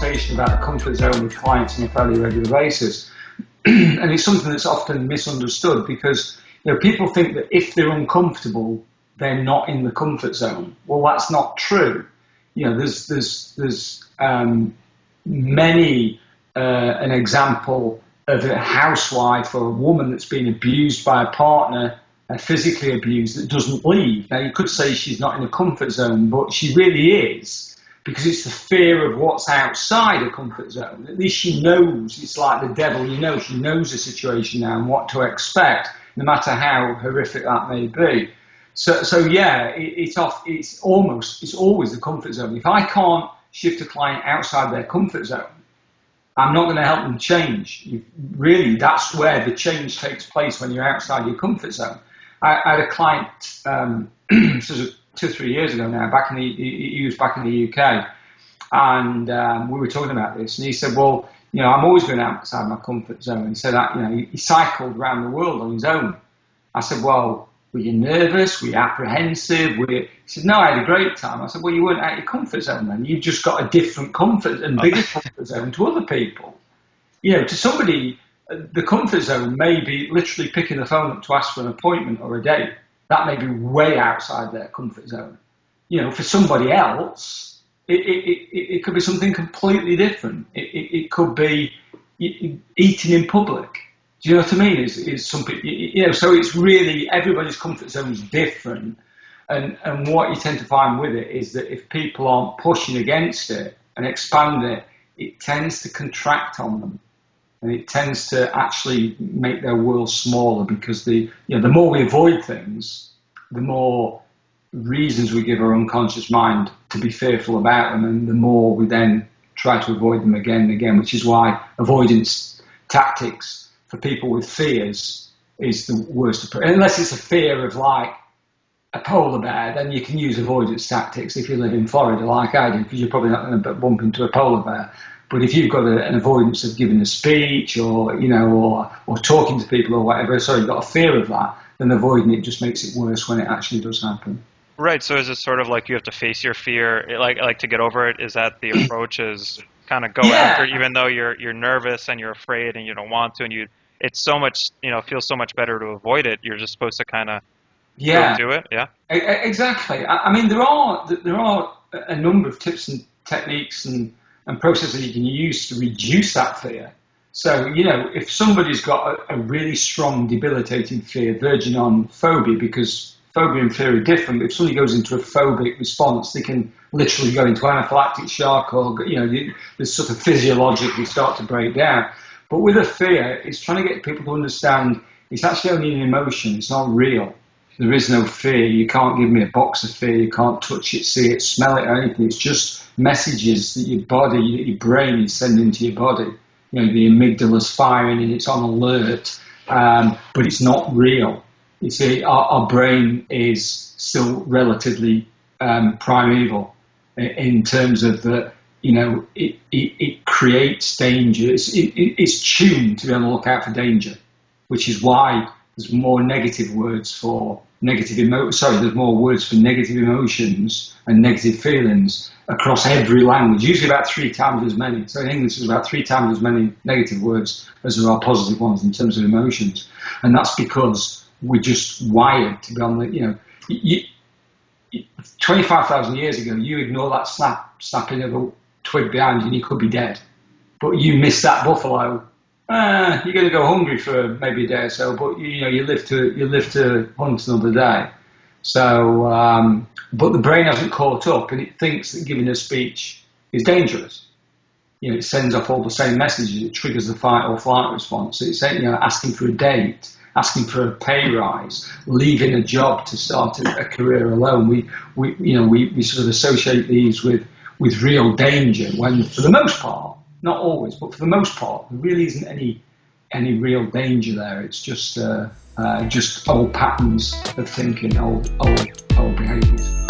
conversation about the comfort zone with clients on a fairly regular basis. And it's something that's often misunderstood because people think that if they're uncomfortable, they're not in the comfort zone. Well, that's not true. There's many an example of a housewife or a woman that's been abused by a partner, physically abused, that doesn't leave. Now, you could say she's not in a comfort zone, but she really is, because it's the fear of what's outside a comfort zone. At least she knows. It's like the devil, she knows the situation now and what to expect, no matter how horrific that may be. So yeah, it's always the comfort zone. If I can't shift a client outside their comfort zone, I'm not going to help them change. Really, that's where the change takes place, when you're outside your comfort zone. I had a client, this was 2 or 3 years ago now, he was back in the UK, and we were talking about this, and he said, well, I'm always going outside my comfort zone. He said that, he cycled around the world on his own. I said, well, were you nervous? Were you apprehensive? He said, no, I had a great time. I said, well, you weren't out of your comfort zone then. You've just got a different comfort and bigger comfort zone to other people. To somebody, the comfort zone may be literally picking the phone up to ask for an appointment or a date. That may be way outside their comfort zone. For somebody else, it could be something completely different. It could be eating in public. Do you know what I mean? Is something, so it's really, everybody's comfort zone is different. And what you tend to find with it is that if people aren't pushing against it and expand it, it tends to contract on them. And it tends to actually make their world smaller, because the more we avoid things, the more reasons we give our unconscious mind to be fearful about them, and the more we then try to avoid them again and again, which is why avoidance tactics for people with fears is the worst. Unless it's a fear of like a polar bear, then you can use avoidance tactics if you live in Florida like I do, because you're probably not going to bump into a polar bear. But if you've got an avoidance of giving a speech or talking to people or whatever, so you've got a fear of that, then avoiding it just makes it worse when it actually does happen. Right. So is it sort of like you have to face your fear, like to get over it? Is that the approach, is kind of go after it, even though you're nervous and you're afraid and you don't want to, and it's so much, feels so much better to avoid it. You're just supposed to kind of go do it. Yeah. Exactly. I mean, there are a number of tips and techniques and processes you can use to reduce that fear. So, if somebody's got a really strong, debilitating fear, verging on phobia, because phobia and fear are different, but if somebody goes into a phobic response, they can literally go into anaphylactic shock, or, they sort of physiologically start to break down. But with a fear, it's trying to get people to understand it's actually only an emotion, it's not real. There is no fear. You can't give me a box of fear. You can't touch it, see it, smell it, or anything. It's just messages that your body, that your brain is sending to your body. The amygdala's firing and it's on alert, but it's not real. You see, our brain is still relatively primeval in terms of that. It creates danger. It's tuned to be on the lookout for danger, which is why there's more negative words for there's more words for negative emotions and negative feelings across every language, usually about 3 times as many. So in English, there's about 3 times as many negative words as there are positive ones in terms of emotions. And that's because we're just wired to be on the, 25,000 years ago, you ignore that snapping of a twig behind you and you could be dead. But you miss that buffalo, you're going to go hungry for maybe a day or so, but you live to hunt another day. So, but the brain hasn't caught up, and it thinks that giving a speech is dangerous. It sends off all the same messages. It triggers the fight or flight response. It's asking for a date, asking for a pay rise, leaving a job to start a career alone. We sort of associate these with real danger, when for the most part, not always, but for the most part, there really isn't any real danger there. It's just old patterns of thinking, old behaviours.